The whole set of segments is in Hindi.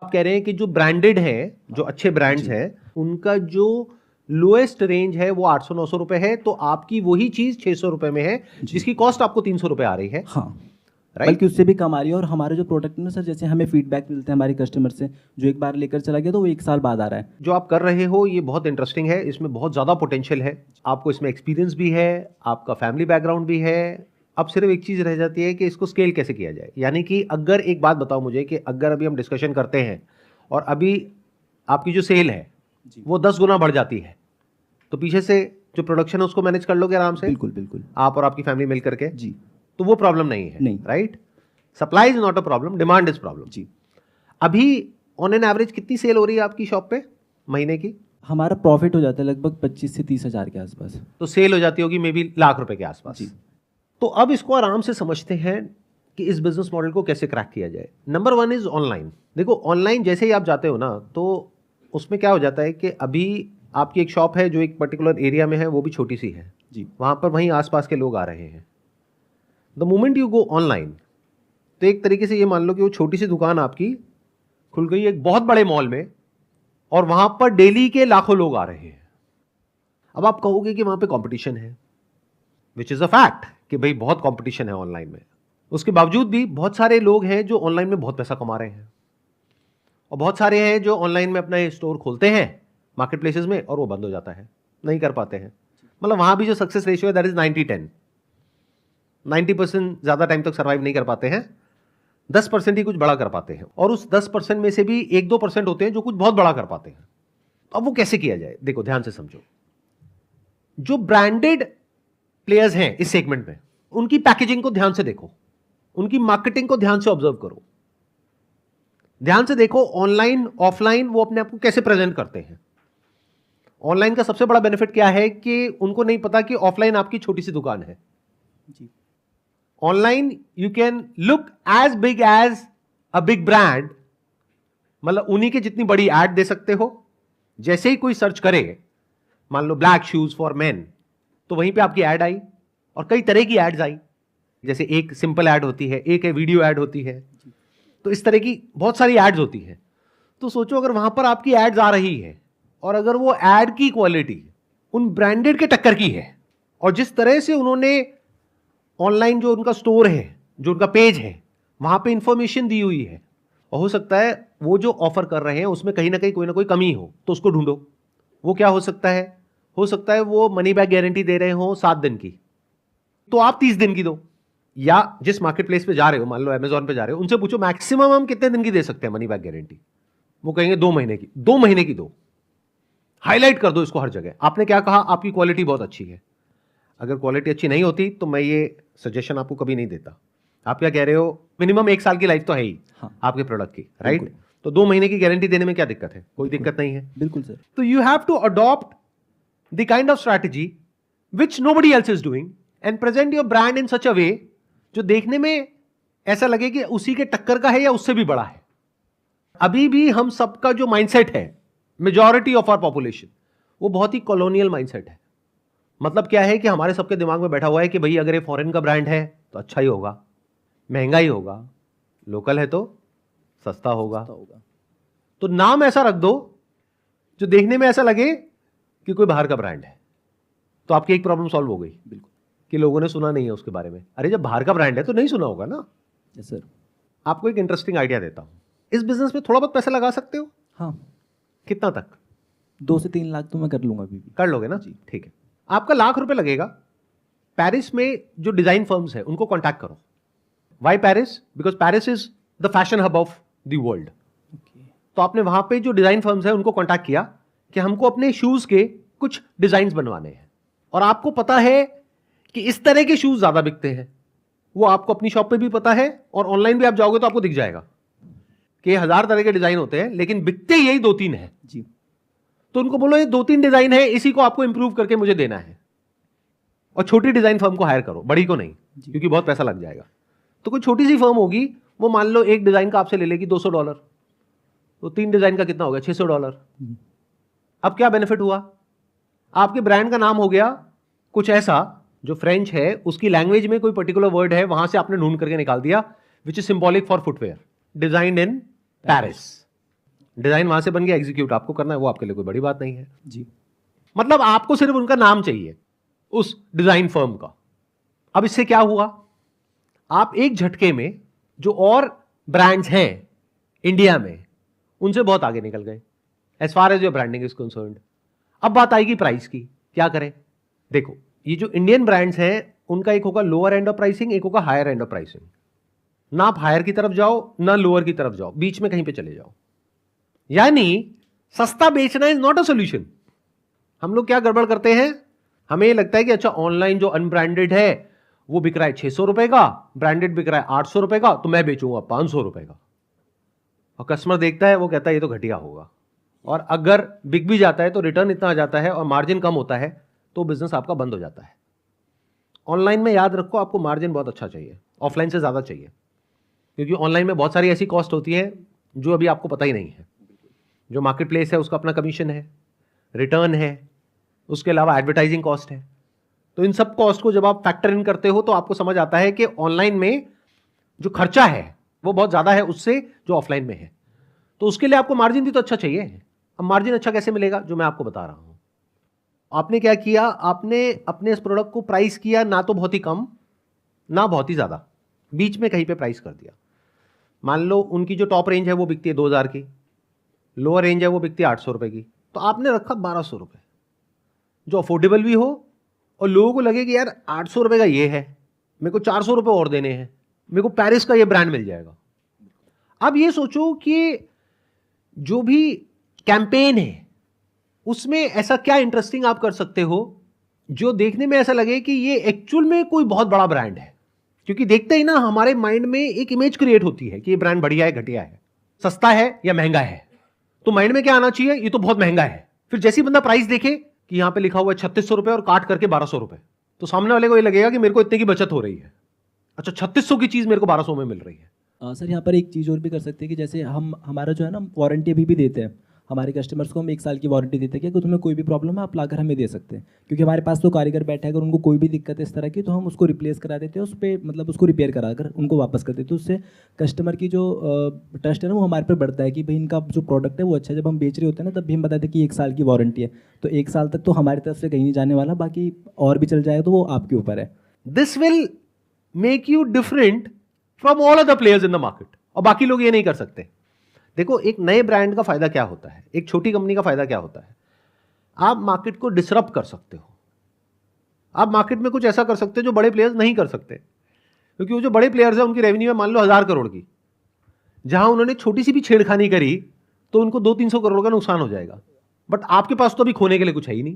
आप कह रहे हैं कि जो ब्रांडेड है, जो अच्छे ब्रांड्स हैं, उनका जो लोएस्ट रेंज है वो 800-900 रुपए है, तो आपकी वही चीज 600 रुपए में है, जिसकी कॉस्ट आपको 300 रुपए आ रही है। हाँ, राइट? बल्कि उससे भी कम आ रही है। और हमारे जो प्रोडक्ट है ना सर, जैसे हमें फीडबैक मिलते हैं हमारे कस्टमर से, जो एक बार लेकर चला गया तो वो 1 साल बाद आ रहा है। जो आप कर रहे हो ये बहुत इंटरेस्टिंग है, इसमें बहुत ज़्यादा पोटेंशियल है, आपको इसमें एक्सपीरियंस भी है, आपका फैमिली बैकग्राउंड भी है। अब सिर्फ एक चीज़ रह जाती है कि इसको स्केल कैसे किया जाए। यानी कि अगर एक बात बताओ मुझे कि अगर अभी हम डिस्कशन करते हैं और अभी आपकी जो सेल है वो 10 गुना बढ़ जाती है, तो पीछे से जो प्रोडक्शन है उसको मैनेज कर लोगे आराम से? बिल्कुल बिल्कुल, आप और आपकी फैमिली मिल करके? जी। तो वो प्रॉब्लम नहीं है। नहीं। Right? Supply is not a problem, demand is problem. जी। अभी ऑन एन एवरेज कितनी सेल हो रही है आपकी शॉप पे महीने की? हमारा प्रॉफिट हो जाता है लगभग 25 से 30 हज़ार के आसपास। तो सेल हो जाती होगी मे बी लाख रुपए के आसपास। जी। तो अब इसको आराम से समझते हैं कि इस बिजनेस मॉडल को कैसे क्रैक किया जाए। Number 1 is online. देखो, ऑनलाइन जैसे ही आप जाते हो ना, तो उसमें क्या हो जाता है कि अभी आपकी एक शॉप है जो एक पर्टिकुलर एरिया में है, वो भी छोटी सी है जी। वहां पर वहीं आसपास के लोग आ रहे हैं। The moment you go online, तो एक तरीके से ये मान लो कि वो छोटी सी दुकान आपकी खुल गई एक बहुत बड़े मॉल में, और वहां पर डेली के लाखों लोग आ रहे हैं। अब आप कहोगे कि वहां पे कंपटीशन है, विच इज अ फैक्ट कि भाई बहुत कंपटीशन है ऑनलाइन में। उसके बावजूद भी बहुत सारे लोग हैं जो ऑनलाइन में बहुत पैसा कमा रहे हैं, और बहुत सारे हैं जो ऑनलाइन में अपना स्टोर खोलते हैं मार्केट प्लेसेस में और वो बंद हो जाता है, नहीं कर पाते हैं। मतलब वहां भी जो सक्सेस रेशियो है दैट इज 90-10। 90% ज्यादा टाइम तक सर्वाइव नहीं कर पाते हैं, 10% ही कुछ बड़ा कर पाते हैं, और उस 10% में से भी 1-2% होते हैं जो कुछ बहुत बड़ा कर पाते हैं। अब वो कैसे किया जाए? देखो, ध्यान से समझो। जो ब्रांडेड प्लेयर्स हैं इस सेगमेंट में, उनकी पैकेजिंग को ध्यान से देखो, उनकी मार्केटिंग को ध्यान से ऑब्जर्व करो, ध्यान से देखो ऑनलाइन ऑफलाइन वो अपने आप को कैसे प्रेजेंट करते हैं। ऑनलाइन का सबसे बड़ा बेनिफिट क्या है कि उनको नहीं पता कि ऑफलाइन आपकी छोटी सी दुकान है। जी। Online you can look as big as a big brand, मतलब उन्हीं के जितनी बड़ी एड दे सकते हो। जैसे ही कोई सर्च करे, मान लो ब्लैक शूज फॉर मेन, तो वहीं पे आपकी एड आई, और कई तरह की एड्स आई। जैसे एक सिंपल एड होती है, एक है वीडियो एड होती है, तो इस तरह की बहुत सारी एड्स होती है। तो सोचो अगर वहां पर आपकी एड्स आ रही है और अगर वो एड की क्वालिटी उन ब्रांडेड के टक्कर की है, और जिस तरह से उन्होंने ऑनलाइन जो उनका स्टोर है, जो उनका पेज है, वहां पे इंफॉर्मेशन दी हुई है, और हो सकता है वो जो ऑफर कर रहे हैं उसमें कहीं ना कोई कमी हो, तो उसको ढूंढो। वो क्या हो सकता है? हो सकता है वो मनी बैक गारंटी दे रहे हो 7 दिन की, तो आप 30 दिन की दो। या जिस मार्केट प्लेस पे जा रहे हो, मान लो अमेजॉन पे जा रहे हो, उनसे पूछो मैक्सिमम हम कितने दिन की दे सकते हैं मनी बैक गारंटी। वो कहेंगे 2 महीने की। 2 महीने की दो, हाईलाइट कर दो इसको हर जगह। आपने क्या कहा? आपकी क्वालिटी बहुत अच्छी है। अगर क्वालिटी अच्छी नहीं होती तो मैं ये सजेशन आपको कभी नहीं देता। आप क्या कह रहे हो? मिनिमम 1 साल की लाइफ तो है ही। हाँ। आपके प्रोडक्ट की, राइट? तो 2 महीने की गारंटी देने में क्या दिक्कत है? कोई दिक्कत नहीं है। बिल्कुल सर। तो you have to adopt the kind of strategy which nobody else is doing and present your brand in such a way जो देखने में ऐसा लगे कि उसी के टक्कर का है या उससे भी बड़ा है। अभी भी हम सबका जो माइंडसेट है, मेजॉरिटी ऑफ आवर पॉपुलेशन, वो बहुत ही कॉलोनियल माइंडसेट है। मतलब क्या है कि हमारे सबके दिमाग में बैठा हुआ है कि भाई अगर ये फॉरेन का ब्रांड है तो अच्छा ही होगा, महंगा ही होगा, लोकल है तो सस्ता होगा। तो नाम ऐसा रख दो जो देखने में ऐसा लगे कि कोई बाहर का ब्रांड है, तो आपकी एक प्रॉब्लम सॉल्व हो गई। बिल्कुल, कि लोगों ने सुना नहीं है उसके बारे में। अरे जब बाहर का ब्रांड है तो नहीं सुना होगा ना। Yes sir. आपको एक इंटरेस्टिंग आइडिया देता हूं, इस बिजनेस में थोड़ा बहुत पैसा लगा सकते हो। हाँ, कितना तक? 2 से 3 लाख तो मैं कर लूंगा अभी भी। कर लोगे ना? ठीक है। आपका ₹1,00,000 लगेगा। पेरिस में जो डिजाइन फर्म्स है उनको कॉन्टैक्ट करो। Why Paris? Because Paris is the fashion hub of the world. तो आपने वहां पे जो डिजाइन फर्म्स है उनको कॉन्टैक्ट किया कि हमको अपने शूज के कुछ डिजाइन बनवाने हैं, और आपको पता है कि इस तरह के शूज ज्यादा बिकते हैं। वो आपको अपनी शॉप पे भी पता है, और ऑनलाइन भी आप जाओगे तो आपको दिख जाएगा कि 1000 तरह के डिजाइन होते हैं, लेकिन बिकते यही 2-3 है जी। तो उनको बोलो ये 2-3 डिजाइन है, इसी को आपको इंप्रूव करके मुझे देना है, और छोटी डिजाइन फर्म को हायर करो, बड़ी को नहीं, क्योंकि बहुत पैसा लग जाएगा। तो कोई छोटी सी फर्म होगी, वो मान लो एक डिजाइन का आपसे ले लेगी $200, तो 3 डिजाइन का कितना हो गया? $600। अब क्या बेनिफिट हुआ? आपके ब्रांड का नाम हो गया कुछ ऐसा जो फ्रेंच है, उसकी लैंग्वेज में कोई पर्टिकुलर वर्ड है, वहां से आपने ढूंढ करके निकाल दिया, which is symbolic for footwear, designed in Paris. Design वहां से बन गया, एग्जीक्यूट आपको करना है, वो आपके लिए कोई बड़ी बात नहीं है। जी। मतलब आपको सिर्फ उनका नाम चाहिए उस डिजाइन फर्म का। अब इससे क्या हुआ, आप एक झटके में जो और ब्रांड्स हैं इंडिया में उनसे बहुत आगे निकल गए as far as your branding is concerned. अब बात आएगी प्राइस की, क्या करें? देखो, ये जो इंडियन ब्रांड्स हैं उनका एक होगा लोअर एंड ऑफ प्राइसिंग, एक होगा हायर एंड ऑफ प्राइसिंग। ना आप हायर की तरफ जाओ ना लोअर की तरफ जाओ, बीच में कहीं पे चले जाओ। यानी सस्ता बेचना इज नॉट अ सोल्यूशन। हम लोग क्या गड़बड़ करते हैं, हमें ये लगता है कि अच्छा ऑनलाइन जो अनब्रांडेड है वो बिक रहा है 600 रुपए का, ब्रांडेड बिक रहा है 800 रुपए का, तो मैं बेचूंगा 500 रुपए का। और कस्टमर देखता है, वो कहता है ये तो घटिया होगा, और अगर बिक भी जाता है तो रिटर्न इतना आ जाता है और मार्जिन कम होता है, तो बिजनेस आपका बंद हो जाता है। ऑनलाइन में याद रखो, आपको मार्जिन बहुत अच्छा चाहिए, ऑफलाइन से ज्यादा चाहिए, क्योंकि ऑनलाइन में बहुत सारी ऐसी कॉस्ट होती है जो अभी आपको पता ही नहीं है। जो मार्केट प्लेस है उसका अपना कमीशन है, रिटर्न है, उसके अलावा एडवर्टाइजिंग कॉस्ट है। तो इन सब कॉस्ट को जब आप फैक्टर इन करते हो तो आपको समझ आता है कि ऑनलाइन में जो खर्चा है वो बहुत ज्यादा है उससे जो ऑफलाइन में है। तो उसके लिए आपको मार्जिन भी तो अच्छा चाहिए। अब मार्जिन अच्छा कैसे मिलेगा, जो मैं आपको बता रहा हूं। आपने क्या किया, आपने अपने इस प्रोडक्ट को प्राइस किया ना तो बहुत ही कम ना बहुत ही ज्यादा, बीच में कहीं पे प्राइस कर दिया। मान लो उनकी जो टॉप रेंज है वो बिकती है 2000 की, लोअर रेंज है वो बिकती है 800 रुपए की, तो आपने रखा 1200 रुपए, जो अफोर्डेबल भी हो और लोगों को लगे कि यार 800 रुपए का ये है, मेरे को 400 रुपए और देने हैं, मेरे को पेरिस का ये ब्रांड मिल जाएगा। अब ये सोचो कि जो भी कैंपेन है उसमें ऐसा क्या इंटरेस्टिंग आप कर सकते हो जो देखने में ऐसा लगे कि ये एक्चुअल में कोई बहुत बड़ा ब्रांड है। क्योंकि देखते ही ना हमारे माइंड में एक इमेज क्रिएट होती है कि ये ब्रांड बढ़िया है, घटिया है, सस्ता है या महंगा है। तो माइंड में क्या आना चाहिए, ये तो बहुत महंगा है। फिर जैसे ही बंदा प्राइस देखे कि यहां पे लिखा हुआ है 3600 रुपए और काट करके 1200 रुपए, तो सामने वाले को ये लगेगा कि मेरे को इतने की बचत हो रही है। अच्छा, 3600 की चीज मेरे को 1200 में मिल रही है। सर यहाँ पर एक चीज़ और भी कर सकते हैं कि जैसे हमारा जो है ना वारंटी अभी भी देते हैं हमारे कस्टमर्स को। हम 1 साल की वारंटी देते हैं कि तुम्हें कोई भी प्रॉब्लम है आप लाकर हमें दे सकते हैं, क्योंकि हमारे पास तो कारीगर बैठा है, अगर उनको कोई भी दिक्कत है इस तरह की तो हम उसको रिप्लेस करा देते हैं, उस पर मतलब उसको रिपेयर करा कर उनको वापस कर देते हैं। उससे कस्टमर की जो ट्रस्ट है ना वो हमारे पर बढ़ता है कि भाई इनका जो प्रोडक्ट है वो अच्छा है। जब हम बेच रहे होते हैं ना तब भी हम बताते हैं कि 1 साल की वारंटी है, तो 1 साल तक तो हमारी तरफ से कहीं नहीं जाने वाला, बाकी और भी चल जाएगा तो वो आपके ऊपर है। This will make you different from all other players in the market, और बाकी लोग ये नहीं कर सकते। देखो, एक नए ब्रांड का फायदा क्या होता है, एक छोटी कंपनी का फायदा क्या होता है, आप मार्केट को डिसरप्ट कर सकते हो। आप मार्केट में कुछ ऐसा कर सकते हो जो बड़े प्लेयर्स नहीं कर सकते, क्योंकि वो जो बड़े प्लेयर्स हैं उनकी रेवेन्यू है मान लो 1000 करोड़ की, जहां उन्होंने छोटी सी भी छेड़खानी करी तो उनको 200-300 करोड़ का नुकसान हो जाएगा। बट आपके पास तो अभी खोने के लिए कुछ है ही नहीं,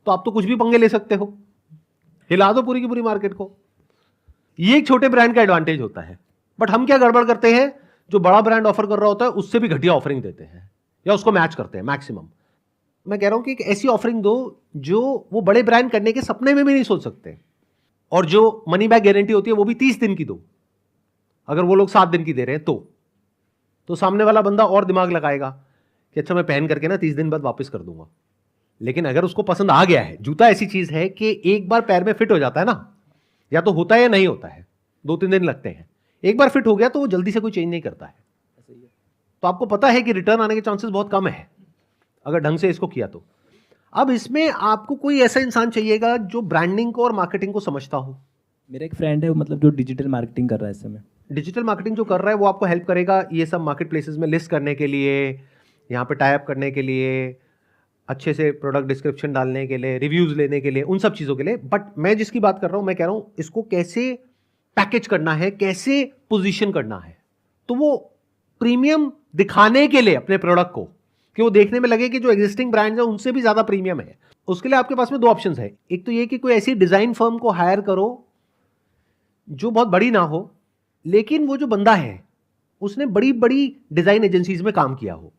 तो आप तो कुछ भी पंगे ले सकते हो, हिला दो पूरी की पूरी मार्केट को। ये एक छोटे ब्रांड का एडवांटेज होता है। बट हम क्या गड़बड़ करते हैं, जो बड़ा ब्रांड ऑफर कर रहा होता है उससे भी घटिया ऑफरिंग देते हैं या उसको मैच करते हैं मैक्सिमम। मैं कह रहा हूं कि एक ऐसी ऑफरिंग दो जो वो बड़े ब्रांड करने के सपने में भी नहीं सोच सकते, और जो मनी बैक गारंटी होती है वो भी 30 दिन की दो। अगर वो लोग 7 दिन की दे रहे हैं तो सामने वाला बंदा और दिमाग लगाएगा कि अच्छा मैं पहन करके ना 30 दिन बाद वापस कर दूंगा। लेकिन अगर उसको पसंद आ गया है, जूता ऐसी चीज है कि एक बार पैर में फिट हो जाता है ना, या तो होता है या नहीं होता है, 2-3 दिन लगते हैं, एक बार फिट हो गया तो वो जल्दी से कोई चेंज नहीं करता है। तो आपको पता है कि रिटर्न आने के चांसेस बहुत कम है अगर ढंग से इसको किया तो। अब इसमें आपको कोई ऐसा इंसान चाहिएगा जो ब्रांडिंग को और मार्केटिंग को समझता हो। मेरा एक फ्रेंड है मतलब जो डिजिटल मार्केटिंग कर रहा है इस समय। डिजिटल मार्केटिंग जो कर रहा है वो आपको हेल्प करेगा ये सब मार्केट प्लेसेस में लिस्ट करने के लिए, यहाँ पे टाई अप करने के लिए, अच्छे से प्रोडक्ट डिस्क्रिप्शन डालने के लिए, रिव्यूज लेने के लिए, उन सब चीज़ों के लिए। बट मैं जिसकी बात कर रहा हूँ, मैं कह रहा हूँ इसको कैसे पैकेज करना है, कैसे पोजीशन करना है, तो वो प्रीमियम दिखाने के लिए अपने प्रोडक्ट को, कि वो देखने में लगे कि जो एग्जिस्टिंग ब्रांड्स हैं उनसे भी ज़्यादा प्रीमियम है। उसके लिए आपके पास में 2 ऑप्शंस है। एक तो ये कि कोई ऐसी डिज़ाइन फर्म को हायर करो जो बहुत बड़ी ना हो, लेकिन वो जो बंदा है उसने बड़ी बड़ी डिज़ाइन एजेंसीज में काम किया हो,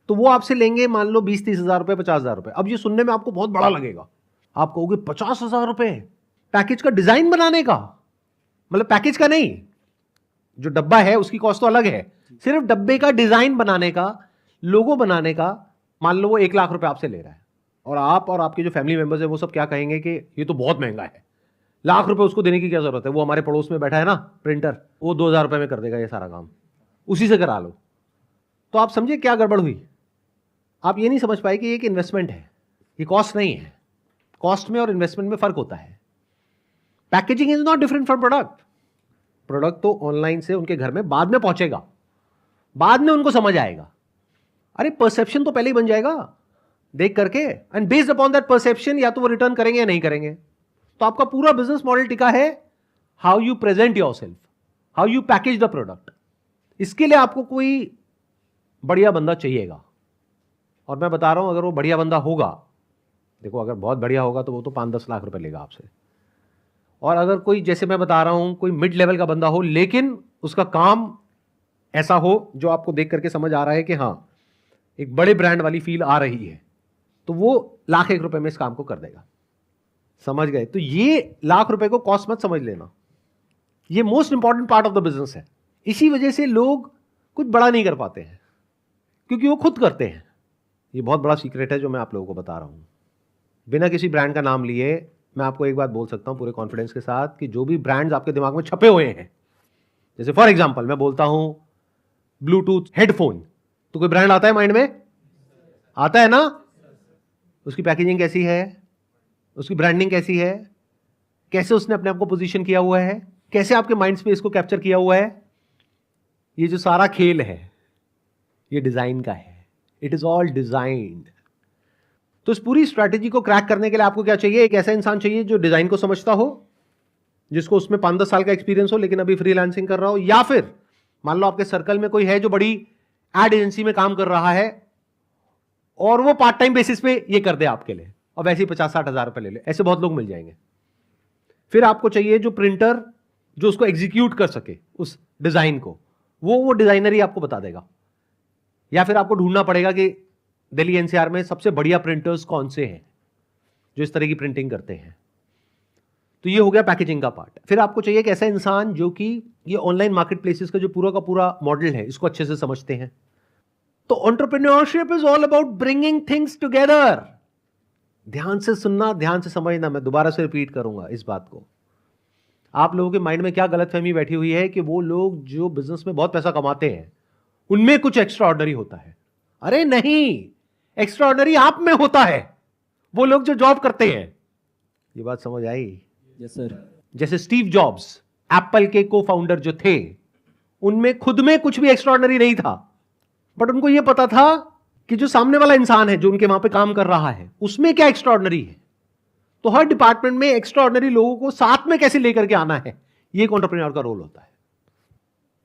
तो वो आपसे लेंगे मान लो 20-30 हज़ार रुपये, 50 हज़ार रुपये। अब ये सुनने में आपको बहुत बड़ा लगेगा, आप कहोगे 50 हज़ार रुपये पैकेज का डिज़ाइन बनाने का, मतलब पैकेज का नहीं, जो डब्बा है उसकी कॉस्ट तो अलग है, सिर्फ डब्बे का डिज़ाइन बनाने का, लोगो बनाने का, मान लो वो 1 लाख रुपए आपसे ले रहा है, और आप और आपके जो फैमिली मेंबर्स है वो सब क्या कहेंगे कि ये तो बहुत महंगा है, लाख रुपए उसको देने की क्या जरूरत है, वो हमारे पड़ोस में बैठा है ना प्रिंटर, वो 2000 रुपए में कर देगा ये सारा काम, उसी से करा लो। तो आप समझिए क्या गड़बड़ हुई। आप ये नहीं समझ पाए कि ये एक इन्वेस्टमेंट है, ये कॉस्ट नहीं है। कॉस्ट में और इन्वेस्टमेंट में फर्क होता है। Packaging is not different from product. Product तो ऑनलाइन से उनके घर में बाद में पहुंचेगा, बाद में उनको समझ आएगा। अरे परसेप्शन तो पहले ही बन जाएगा देख करके, and based upon that perception या तो वो रिटर्न करेंगे या नहीं करेंगे। तो आपका पूरा बिजनेस मॉडल टिका है how you present yourself, how you package the product. इसके लिए आपको कोई बढ़िया बंदा चाहिएगा, और मैं बता रहा हूं अगर वो बढ़िया बंदा होगा, देखो अगर बहुत बढ़िया होगा तो वो तो 5-10 लाख रुपए लेगा आपसे। और अगर कोई, जैसे मैं बता रहा हूं, कोई मिड लेवल का बंदा हो लेकिन उसका काम ऐसा हो जो आपको देख करके समझ आ रहा है कि हाँ एक बड़े ब्रांड वाली फील आ रही है, तो वो ₹1,00,000 में इस काम को कर देगा। समझ गए? तो ये ₹1,00,000 को कॉस्ट मत समझ लेना, ये most important part of the business है। इसी वजह से लोग कुछ बड़ा नहीं कर पाते हैं, क्योंकि वो खुद करते हैं। ये बहुत बड़ा सीक्रेट है जो मैं आप लोगों को बता रहा हूं। बिना किसी ब्रांड का नाम लिए मैं आपको एक बात बोल सकता हूं पूरे कॉन्फिडेंस के साथ कि जो भी ब्रांड्स आपके दिमाग में छपे हुए हैं, जैसे फॉर एग्जांपल मैं बोलता हूं ब्लूटूथ हेडफोन, तो कोई ब्रांड आता है माइंड में? आता है ना? उसकी पैकेजिंग कैसी है, उसकी ब्रांडिंग कैसी है, कैसे उसने अपने आप को पोजीशन किया हुआ है, कैसे आपके माइंड स्पेस को कैप्चर किया हुआ है, ये जो सारा खेल है ये डिजाइन का है। It is all designed. तो इस पूरी स्ट्रैटेजी को क्रैक करने के लिए आपको क्या चाहिए? एक ऐसा इंसान चाहिए जो डिजाइन को समझता हो, जिसको उसमें 5-10 साल का एक्सपीरियंस हो लेकिन अभी फ्रीलांसिंग कर रहा हो, या फिर मान लो आपके सर्कल में कोई है जो बड़ी एड एजेंसी में काम कर रहा है और वो पार्ट टाइम बेसिस पे ये कर दे आपके लिए, और वैसे ही 50-60 हजार रुपए ले ले। ऐसे बहुत लोग मिल जाएंगे। फिर आपको चाहिए जो प्रिंटर जो उसको एग्जीक्यूट कर सके उस डिजाइन को, वो डिजाइनर ही आपको बता देगा। या फिर आपको ढूंढना पड़ेगा कि दिल्ली एनसीआर में सबसे बढ़िया प्रिंटर्स कौन से हैं जो इस तरह की प्रिंटिंग करते हैं। तो ये हो गया पैकेजिंग का पार्ट। फिर आपको चाहिए एक ऐसा इंसान जो कि ये ऑनलाइन मार्केट प्लेसेस का जो पूरा का पूरा मॉडल है इसको अच्छे से समझते हैं। तो entrepreneurship is all about bringing things together. ध्यान से सुनना, ध्यान से समझना। मैं दोबारा से रिपीट करूंगा इस बात को। आप लोगों के माइंड में क्या गलतफहमी बैठी हुई है कि वो लोग जो बिजनेस में बहुत पैसा कमाते हैं उनमें कुछ एक्स्ट्रा ऑर्डिनरी होता है। अरे नहीं, एक्स्ट्रा ऑर्डिनरी आप में होता है। वो लोग जो जॉब करते हैं, ये बात समझ आई? Yes sir. जैसे स्टीव जॉब्स एप्पल के को फाउंडर जो थे, उनमें खुद में कुछ भी एक्स्ट्रा ऑर्डिनरी नहीं था, बट उनको यह पता था कि जो सामने वाला इंसान है जो उनके वहां पे काम कर रहा है उसमें क्या एक्स्ट्रा ऑर्डिनरी है। तो हर डिपार्टमेंट में एक्स्ट्रा ऑर्डिनरी लोगों को साथ में कैसे लेकर के आना है, ये एक एंटरप्रेन्योर का रोल होता है।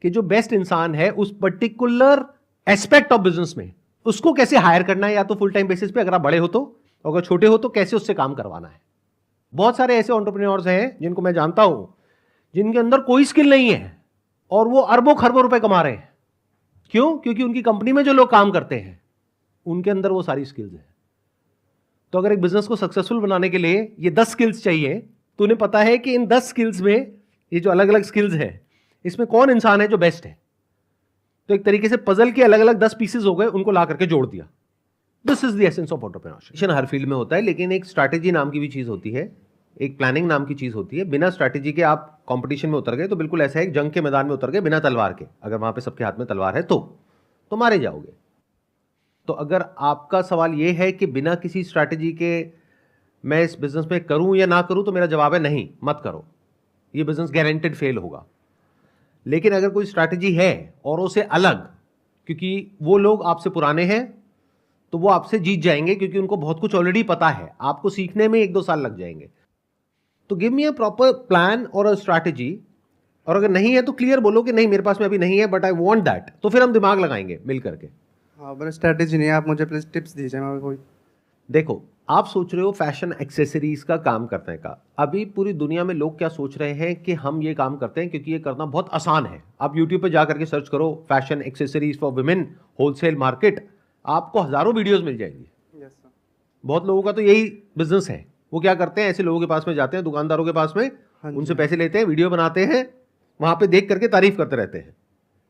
कि जो बेस्ट इंसान है उस पर्टिकुलर एस्पेक्ट ऑफ बिजनेस में, उसको कैसे हायर करना है, या तो फुल टाइम बेसिस पे अगर आप बड़े हो तो, अगर छोटे हो तो कैसे उससे काम करवाना है। बहुत सारे ऐसे एंटरप्रेन्योर्स हैं जिनको मैं जानता हूं जिनके अंदर कोई स्किल नहीं है और वो अरबों खरबों रुपए कमा रहे हैं। क्यों? क्योंकि उनकी कंपनी में जो लोग काम करते हैं उनके अंदर वो सारी स्किल्स हैं। तो अगर एक बिजनेस को सक्सेसफुल बनाने के लिए ये 10 स्किल्स चाहिए, तो उन्हें पता है कि इन 10 स्किल्स में, ये जो अलग अलग स्किल्स है, इसमें कौन इंसान है जो बेस्ट है। तो एक तरीके से पजल के अलग अलग 10 पीसेस हो गए, उनको ला करके जोड़ दिया। This is the essence of entrepreneurship. Her field में होता है, लेकिन एक स्ट्रैटेजी नाम की भी चीज होती है, एक प्लानिंग नाम की चीज होती है। बिना स्ट्रैटेजी के आप कंपटीशन में उतर गए तो बिल्कुल ऐसा है, जंग के मैदान में उतर गए बिना तलवार के। अगर वहां पे सबके हाथ में तलवार है तो मारे जाओगे। तो अगर आपका सवाल यह है कि बिना किसी स्ट्रैटेजी के मैं इस बिजनेस में करूं या ना करूं, तो मेरा जवाब है नहीं, मत करो। ये बिजनेस गारंटेड फेल होगा। लेकिन अगर कोई स्ट्रैटेजी है और उसे अलग, क्योंकि वो लोग आपसे पुराने हैं तो वो आपसे जीत जाएंगे, क्योंकि उनको बहुत कुछ ऑलरेडी पता है, आपको सीखने में 1-2 साल लग जाएंगे। तो give me a proper plan और अ स्ट्रैटेजी, और अगर नहीं है तो क्लियर बोलो कि नहीं मेरे पास में अभी नहीं है, बट आई वांट दैट। तो फिर हम दिमाग लगाएंगे मिल करके। हाँ, बट स्ट्रैटेजी नहीं है, आप मुझे प्लीज टिप्स दीजिए। मैं कोई देखो, आप सोच रहे हो फैशन एक्सेसरीज का काम करने का। अभी पूरी दुनिया में लोग क्या सोच रहे हैं कि हम ये काम करते हैं क्योंकि ये करना बहुत आसान है। आप यूट्यूब पे जा करके सर्च करो fashion accessories for women wholesale market, आपको हजारों वीडियोस मिल जाएंगी। Yes sir. बहुत लोगों का तो यही बिजनेस है। वो क्या करते हैं, ऐसे लोगों के पास में जाते हैं, दुकानदारों के पास में, उनसे पैसे लेते हैं, वीडियो बनाते हैं, वहां पे देख करके तारीफ करते रहते हैं।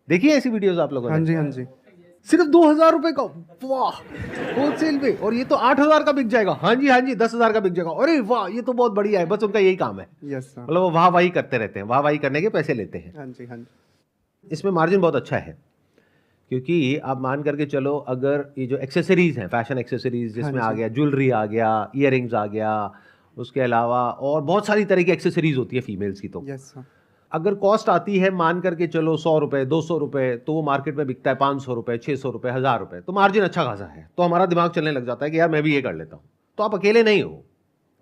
देखिए ऐसी वीडियोस आप लोगों ने? हाँ जी, हाँ जी। सिर्फ 2,000 रुपए का, वाह, होलसेल पे, और ये तो 8,000 का बिक जाएगा। हाँ जी हाँ जी, 10,000 का बिक जाएगा। अरे वाह, ये तो बहुत बढ़िया है। बस उनका यही काम है। Yes sir. मतलब वो वाह वाही करते रहते हैं, वाह वाही करने के पैसे लेते हैं। हाँ जी, हाँ जी। इसमें मार्जिन बहुत अच्छा है, क्योंकि आप मान करके चलो, अगर ये जो एक्सेसरीज हैं, फैशन एक्सेसरीज जिसमें आ गया ज्वेलरी, आ गया ईयरिंग्स, आ गया, उसके अलावा और बहुत सारी तरह की एक्सेसरीज होती है फीमेल्स की, तो यस सर। अगर कॉस्ट आती है मान करके चलो 100 रुपए 200 रुपए, तो वो मार्केट में बिकता है 500 रुपए 600 रुपए 1000 रुपए, तो मार्जिन अच्छा खासा है। तो हमारा दिमाग चलने लग जाता है कि यार मैं भी ये कर लेता हूँ। तो आप अकेले नहीं हो,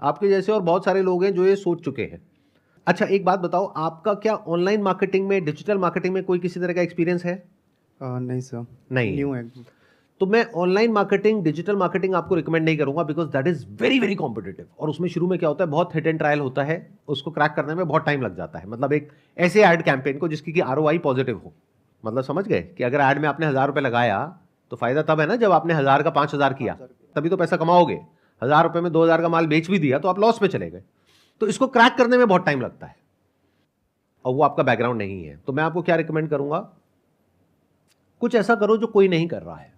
आपके जैसे और बहुत सारे लोग हैं जो ये सोच चुके हैं। अच्छा एक बात बताओ, आपका क्या ऑनलाइन मार्केटिंग में, डिजिटल मार्केटिंग में कोई किसी तरह का एक्सपीरियंस है? नहीं सर, नहीं। न्यू है। तो मैं ऑनलाइन मार्केटिंग, डिजिटल मार्केटिंग आपको रिकमेंड नहीं करूंगा, because that is very very competitive. और उसमें शुरू में क्या होता है, बहुत हिट एंड ट्रायल होता है, उसको क्रैक करने में बहुत टाइम लग जाता है। मतलब एक ऐसे ऐड कैंपेन को जिसकी कि ROI पॉजिटिव हो, मतलब समझ गए कि अगर ऐड में आपने 1000 रुपए लगाया तो फायदा तब है ना जब आपने 1000 का 5000 किया, तभी तो पैसा कमाओगे। 1000 रुपए में 2000 का माल बेच भी दिया तो आप लॉस में चले गए। तो इसको क्रैक करने में बहुत टाइम लगता है, और वो आपका बैकग्राउंड नहीं है। तो मैं आपको क्या रिकमेंड करूंगा, कुछ ऐसा करो जो कोई नहीं कर रहा है।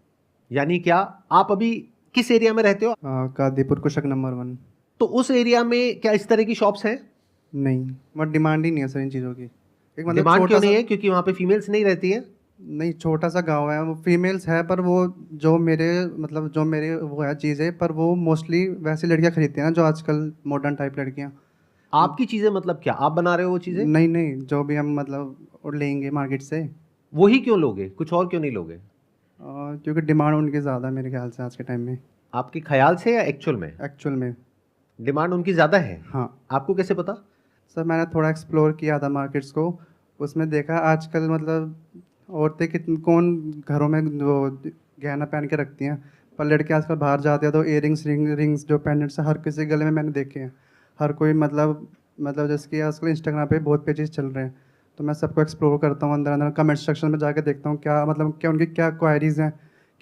यानी क्या, आप अभी किस एरिया में रहते हो? कादीपुर कुशक नंबर 1। तो उस एरिया में क्या इस तरह की शॉप्स हैं? नहीं, बट डिमांड ही नहीं है सर इन चीज़ों की। एक मतलब डिमांड छोटा क्यों सा, नहीं है? क्योंकि वहां पे फीमेल्स नहीं रहती हैं। नहीं छोटा सा गांव है, वो फीमेल्स है, पर वो जो मेरे मतलब जो मेरे वो है चीज़ें, पर वो मोस्टली वैसी लड़कियां खरीदती हैं ना जो आजकल मॉडर्न टाइप लड़कियां। आपकी चीजें मतलब क्या, आप बना रहे हो वो चीजें? नहीं नहीं, जो भी हम मतलब लेंगे मार्केट से, वही क्यों लोगे, कुछ और क्यों नहीं लोगे? क्योंकि डिमांड उनकी ज़्यादा है मेरे ख्याल से आज के टाइम में। आपके ख्याल से या एक्चुअल में एक्चुअल में डिमांड उनकी ज्यादा है? हाँ आपको कैसे पता? सर, मैंने थोड़ा एक्सप्लोर किया था मार्केट्स को, उसमें देखा आजकल मतलब औरतें कितनी कौन घरों में वो गहना पहन के रखती हैं, पर लड़के आजकल बाहर जाते हैं तो इयरिंग्स रिंग्स जो पेंडेंट्स हैं हर किसी के गले में मैंने देखे हैं। हर कोई मतलब जैसे कि आजकल इंस्टाग्राम पे बहुत पेजेस चल रहे हैं, तो मैं सबको एक्सप्लोर करता हूँ, अंदर अंदर कमेंट सेक्शन में जाके देखता हूँ क्या मतलब क्या उनकी क्या क्वायरीज़ हैं,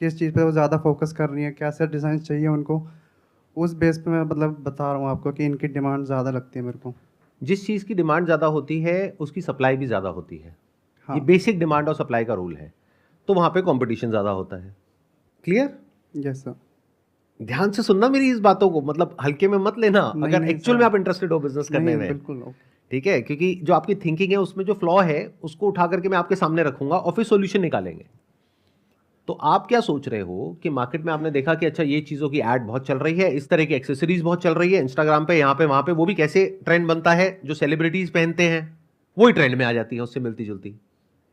किस चीज़ पे वो ज़्यादा फोकस कर रही हैं, कैसे डिज़ाइन चाहिए उनको। उस बेस पे मैं मतलब बता रहा हूँ आपको कि इनकी डिमांड ज़्यादा लगती है मेरे को। जिस चीज की डिमांड ज्यादा होती है उसकी सप्लाई भी ज्यादा होती है। हाँ। ये बेसिक डिमांड और सप्लाई का रूल है, तो वहां पे कंपटीशन ज्यादा होता है। क्लियर? Yes sir. ध्यान से सुनना मेरी इस बातों को, मतलब हल्के में मत लेना नहीं, अगर नहीं एक्चुअल सर। में आप इंटरेस्टेड हो बिजनेस करने नहीं, में। बिल्कुल ओके। ठीक है, क्योंकि जो आपकी थिंकिंग है उसमें जो फ्लॉ है उसको उठा करके मैं आपके सामने रखूंगा और फिर सॉल्यूशन निकालेंगे। तो आप क्या सोच रहे हो कि मार्केट में आपने देखा कि अच्छा ये चीजों की एड बहुत चल रही है, इस तरह की एक्सेसरीज बहुत चल रही है इंस्टाग्राम पे, यहाँ पे वहां पे, वो भी कैसे ट्रेंड बनता है, जो सेलिब्रिटीज पहनते हैं वही ट्रेंड में आ जाती है, उससे मिलती जुलती,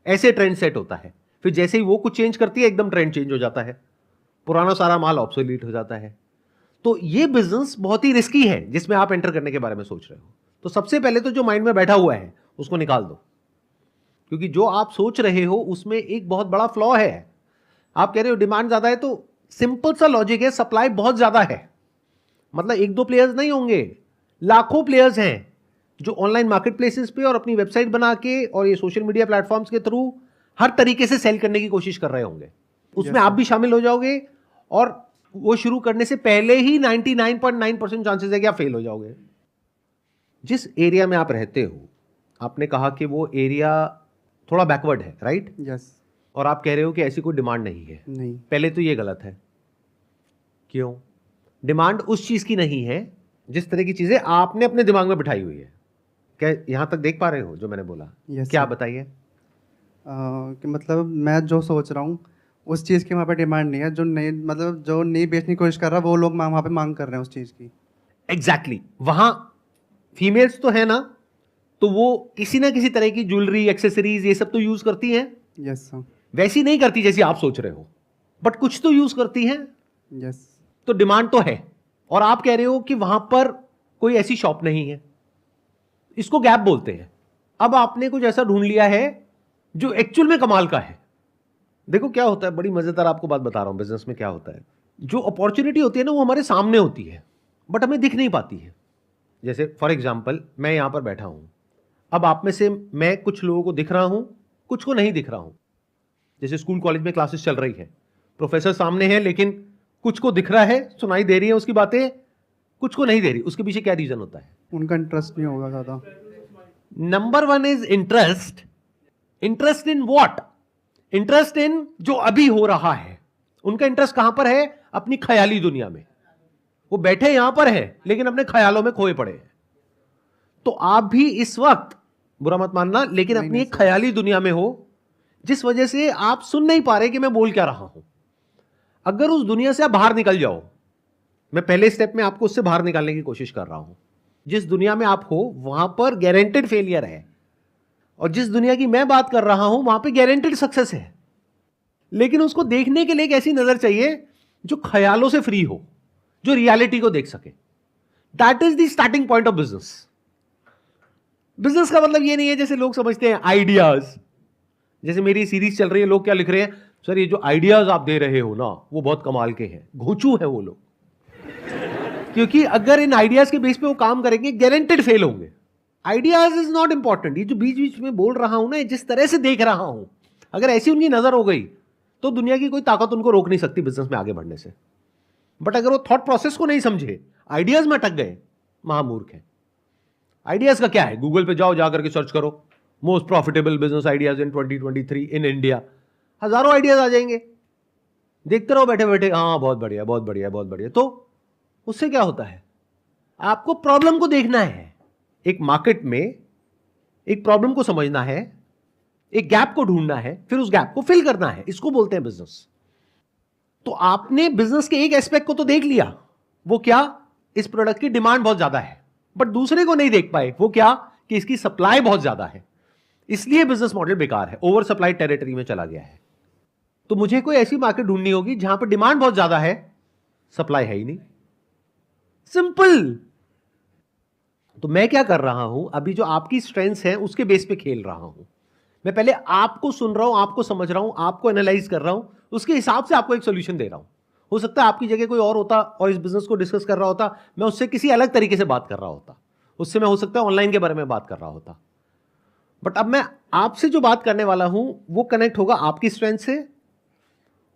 ऐसे ट्रेंड सेट होता है। फिर जैसे ही वो कुछ चेंज करती है एकदम ट्रेंड चेंज हो जाता है, पुराना सारा माल ऑब्सोलीट हो जाता है। तो ये बिजनेस बहुत ही रिस्की है जिसमें आप एंटर करने के बारे में सोच रहे हो। तो सबसे पहले तो जो माइंड में बैठा हुआ है उसको निकाल दो, क्योंकि जो आप सोच रहे हो उसमें एक बहुत बड़ा फ्लॉ है। आप कह रहे हो डिमांड ज्यादा है, तो सिंपल सा लॉजिक है, सप्लाई बहुत ज्यादा है। मतलब एक दो प्लेयर्स नहीं होंगे, लाखों प्लेयर्स हैं जो ऑनलाइन मार्केट प्लेसेस पे और अपनी वेबसाइट बना के और ये सोशल मीडिया प्लेटफॉर्म्स के थ्रू हर तरीके से सेल करने की कोशिश कर रहे होंगे। उसमें आप भी शामिल हो जाओगे, और वो शुरू करने से पहले ही 99.9% चांसेस है कि आप फेल हो जाओगे। जिस एरिया में आप रहते हो, आपने कहा कि वो एरिया थोड़ा बैकवर्ड है, राइट? यस। और आप कह रहे हो कि ऐसी कोई डिमांड नहीं है। नहीं। पहले तो ये गलत है। क्यों? डिमांड उस चीज की नहीं है जिस तरह की चीजें आपने अपने दिमाग में बिठाई हुई है। क्या यहां तक देख पा रहे हो जो मैंने बोला? Yes, क्या sir. बताइए। कि मतलब मैं जो सोच रहा हूँ उस चीज़ की वहाँ पे डिमांड नहीं है, जो नहीं मतलब जो नहीं बेचने की कोशिश कर रहा वो लोग वहाँ पे मांग कर रहे हैं उस चीज़ की। एग्जैक्टली वहां फीमेल्स तो है ना, तो वो किसी ना किसी तरह की ज्वेलरी, एक्सेसरीज, ये सब तो यूज करती हैं। Yes sir. वैसी नहीं करती जैसी आप सोच रहे हो, बट कुछ तो यूज करती हैं। यस। तो डिमांड तो है, और आप कह रहे हो कि वहां पर कोई ऐसी शॉप नहीं है। इसको गैप बोलते हैं। अब आपने कुछ ऐसा ढूंढ लिया है जो एक्चुअल में कमाल का है। देखो क्या होता है, बड़ी मजेदार आपको बात बता रहा हूं बिजनेस में क्या होता है। जो अपॉर्चुनिटी होती है ना वो हमारे सामने होती है, बट हमें दिख नहीं पाती है। जैसे फॉर एग्जाम्पल मैं यहां पर बैठा हूं, अब आप में से मैं कुछ लोगों को दिख रहा हूं, कुछ को नहीं दिख रहा हूं। जैसे स्कूल कॉलेज में क्लासेस चल रही है, प्रोफेसर सामने है लेकिन कुछ को दिख रहा है, सुनाई दे रही है उसकी बातें, कुछ को नहीं दे रही। उसके पीछे क्या रीजन होता है? उनका इंटरेस्ट नहीं होगा ज़्यादा। Number 1 is interest. Interest in what? Interest in जो अभी हो रहा है। उनका इंटरेस्ट कहां पर है? अपनी ख्याली दुनिया में। वो बैठे यहां पर है लेकिन अपने ख्यालों में खोए पड़े हैं। तो आप भी इस वक्त, बुरा मत मानना, लेकिन अपनी एक ख्याली दुनिया में हो जिस वजह से आप सुन नहीं पा रहे कि मैं बोल क्या रहा हूं। अगर उस दुनिया से आप बाहर निकल जाओ, मैं पहले स्टेप में आपको उससे बाहर निकालने की कोशिश कर रहा हूं। जिस दुनिया में आप हो वहां पर गारंटेड फेलियर है, और जिस दुनिया की मैं बात कर रहा हूं वहां पे गारंटेड सक्सेस है। लेकिन उसको देखने के लिए एक ऐसी नजर चाहिए जो ख्यालों से फ्री हो, जो रियलिटी को देख सके। That is the starting point of business. Business का मतलब ये नहीं है जैसे लोग समझते हैं आइडियाज। जैसे मेरी सीरीज चल रही है, लोग क्या लिख रहे हैं, सर ये जो आइडियाज आप दे रहे हो ना वो बहुत कमाल के हैं। घोंचू है वो लोग, क्योंकि अगर इन आइडियाज के बेस पे वो काम करेंगे गारंटेड फेल होंगे। Ideas is not important. ये जो बीच बीच में बोल रहा हूं ना, जिस तरह से देख रहा हूं, अगर ऐसी उनकी नजर हो गई तो दुनिया की कोई ताकत उनको रोक नहीं सकती बिजनेस में आगे बढ़ने से। बट अगर वो थॉट प्रोसेस को नहीं समझे, आइडियाज में अटक गए, महामूर्ख है। आइडियाज का क्या है, गूगल पे जाओ, जाकर के सर्च करो most profitable business ideas in 2023 in India, हजारों आइडियाज आ जाएंगे। देखते रहो बैठे बैठे, हाँ बहुत बढ़िया बहुत बढ़िया बहुत बढ़िया। तो उससे क्या होता है, आपको प्रॉब्लम को देखना है। एक मार्केट में एक प्रॉब्लम को समझना है, एक गैप को ढूंढना है, फिर उस गैप को फिल करना है। इसको बोलते हैं बिजनेस। तो आपने बिजनेस के एक एस्पेक्ट को तो देख लिया, वो क्या, इस प्रोडक्ट की डिमांड बहुत ज्यादा है। बट दूसरे को नहीं देख पाए, वो क्या, कि इसकी सप्लाई बहुत ज्यादा है। इसलिए बिजनेस मॉडल बेकार है, ओवर सप्लाई टेरिटरी में चला गया है। तो मुझे कोई ऐसी मार्केट ढूंढनी होगी जहां पर डिमांड बहुत ज्यादा है, सप्लाई है ही नहीं। सिंपल। तो मैं क्या कर रहा हूं, अभी जो आपकी स्ट्रेंथ्स हैं उसके बेस पे खेल रहा हूं। मैं पहले आपको सुन रहा हूं, आपको समझ रहा हूं, आपको एनालाइज कर रहा हूं, उसके हिसाब से आपको एक सोल्यूशन दे रहा हूं। हो सकता है आपकी जगह कोई और होता और इस बिजनेस को डिस्कस कर रहा होता, मैं उससे किसी अलग तरीके से बात कर रहा होता। उससे मैं हो सकता है ऑनलाइन के बारे में बात कर रहा होता। बट अब मैं आपसे जो बात करने वाला हूं वो कनेक्ट होगा आपकी स्ट्रेंथ से,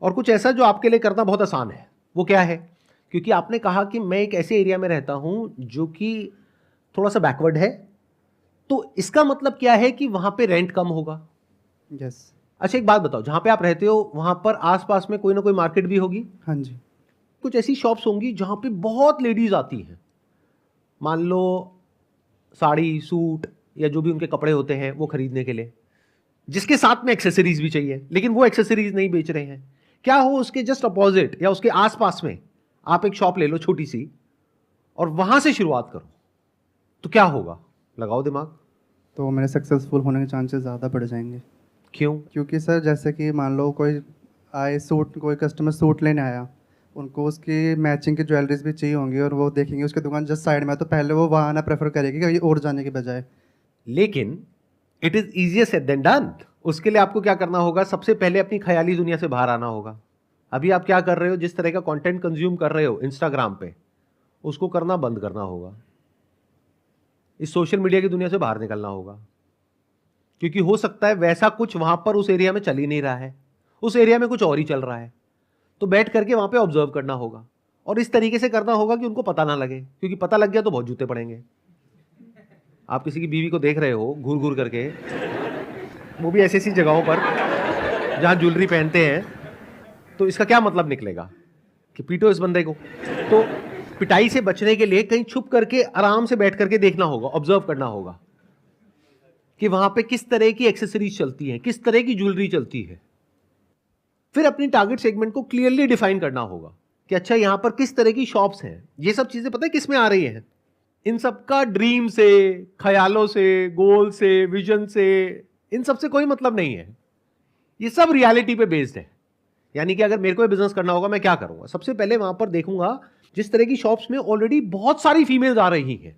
और कुछ ऐसा जो आपके लिए करना बहुत आसान है। वो क्या है, क्योंकि आपने कहा कि मैं एक ऐसे एरिया में रहता हूं जो कि थोड़ा सा बैकवर्ड है, तो इसका मतलब क्या है कि वहां पे रेंट कम होगा। यस। अच्छा एक बात बताओ, जहां पे आप रहते हो वहां पर आसपास में कोई ना कोई मार्केट भी होगी। हाँ जी। कुछ ऐसी शॉप्स होंगी जहां पे बहुत लेडीज आती हैं, मान लो साड़ी, सूट या जो भी उनके कपड़े होते हैं वो खरीदने के लिए, जिसके साथ में एक्सेसरीज भी चाहिए, लेकिन वो एक्सेसरीज नहीं बेच रहे हैं। क्या हो, उसके जस्ट अपोजिट या उसके आसपास में आप एक शॉप ले लो छोटी सी, और वहां से शुरुआत करो, तो क्या होगा, लगाओ दिमाग। तो मेरे सक्सेसफुल होने के चांसेस ज़्यादा बढ़ जाएंगे। क्यों? क्योंकि सर जैसे कि मान लो कोई आए सूट, कोई कस्टमर सूट लेने आया, उनको उसकी मैचिंग की ज्वेलरीज भी चाहिए होंगी, और वो देखेंगे उसकी दुकान जस्ट साइड में है, तो पहले वो वहाँ आना प्रेफर करेगी कहीं और जाने के बजाय। लेकिन it is easier said than done. उसके लिए आपको क्या करना होगा, सबसे पहले अपनी ख्याली दुनिया से बाहर आना होगा। अभी आप क्या कर रहे हो, जिस तरह का कंटेंट कंज्यूम कर रहे हो इंस्टाग्राम पे, उसको करना बंद करना होगा। इस सोशल मीडिया की दुनिया से बाहर निकलना होगा, क्योंकि हो सकता है वैसा कुछ वहां पर उस एरिया में चल ही नहीं रहा है, उस एरिया में कुछ और ही चल रहा है। तो बैठ करके वहां पे ऑब्जर्व करना होगा, और इस तरीके से करना होगा कि उनको पता ना लगे, क्योंकि पता लग गया तो बहुत जूते पड़ेंगे। आप किसी की बीवी को देख रहे हो घूर घूर करके, वो भी ऐसी ऐसी जगहों पर जहां ज्वेलरी पहनते हैं, तो इसका क्या मतलब निकलेगा कि पीटो इस बंदे को। तो पिटाई से बचने के लिए कहीं छुप करके आराम से बैठ करके देखना होगा, ऑब्जर्व करना होगा कि वहां पे किस तरह की एक्सेसरीज चलती हैं, किस तरह की ज्वेलरी चलती है। फिर अपनी टारगेट सेगमेंट को क्लियरली डिफाइन करना होगा कि अच्छा यहां पर किस तरह की शॉप्स हैं। ये सब चीजें पता है किस में आ रही हैं, इन सबका ड्रीम से, ख्यालों से, गोल से, विजन से, इन सब से कोई मतलब नहीं है। ये सब रियलिटी पे बेस्ड है। यानी कि अगर मेरे को बिजनेस करना होगा, मैं क्या करूंगा, सबसे पहले वहां पर देखूंगा जिस तरह की शॉप्स में ऑलरेडी बहुत सारी फीमेल्स आ रही हैं,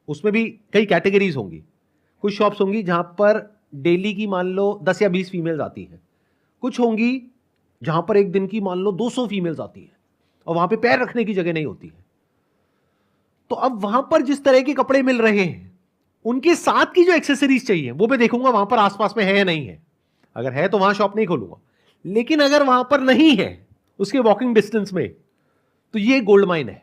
उसमें भी कई कैटेगरीज होंगी। कुछ शॉप्स होंगी जहां पर डेली की मान लो 10 या 20 फीमेल्स आती हैं, कुछ होंगी जहां पर एक दिन की मान लो 200 फीमेल्स आती हैं, और वहां पे पैर रखने की जगह नहीं होती है। तो अब वहां पर जिस तरह के कपड़े मिल रहे हैं, उनके साथ की जो एक्सेसरीज चाहिए वो मैं देखूंगा वहां पर आसपास में है या नहीं है। अगर है तो वहां शॉप नहीं खोलूंगा, लेकिन अगर वहां पर नहीं है उसके वॉकिंग डिस्टेंस में, तो ये गोल्ड माइन है।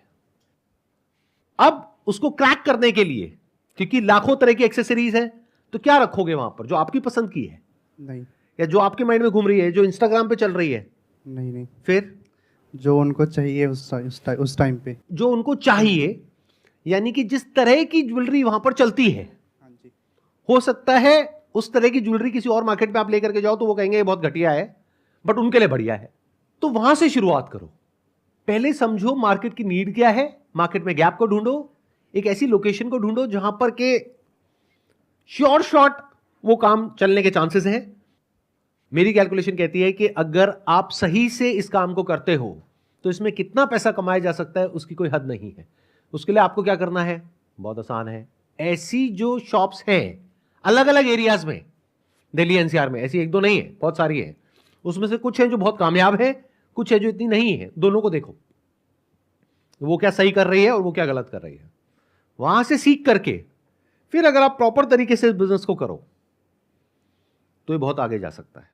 अब उसको क्रैक करने के लिए, क्योंकि लाखों तरह की एक्सेसरीज है, तो क्या रखोगे वहां पर जो आपकी पसंद की है, नहीं, या जो आपके माइंड में घूम रही है, जो इंस्टाग्राम पे चल रही है? नहीं नहीं, फिर जो उनको चाहिए उस टाइम पे। जो उनको चाहिए, यानी कि जिस तरह की ज्वेलरी वहां पर चलती है, हाँ जी। हो सकता है उस तरह की ज्वेलरी किसी और मार्केट पे आप लेकर के जाओ तो वो कहेंगे ये बहुत घटिया है, बट उनके लिए बढ़िया है। तो वहां से शुरुआत करो। पहले समझो मार्केट की नीड क्या है, मार्केट में गैप को ढूंढो, एक ऐसी लोकेशन को ढूंढो जहां पर के श्योर शॉट वो काम चलने के चांसेस हैं। मेरी कैलकुलेशन कहती है कि अगर आप सही से इस काम को करते हो तो इसमें कितना पैसा कमाया जा सकता है उसकी कोई हद नहीं है। उसके लिए आपको क्या करना है, बहुत आसान है। ऐसी जो शॉप्स हैं अलग अलग एरियाज में, दिल्ली एनसीआर में, ऐसी एक दो नहीं है, बहुत सारी है। उसमें से कुछ है जो बहुत कामयाब है, कुछ है जो इतनी नहीं है। दोनों को देखो, वो क्या सही कर रही है और वो क्या गलत कर रही है। वहां से सीख करके फिर अगर आप प्रॉपर तरीके से इस बिजनेस को करो तो ये बहुत आगे जा सकता है।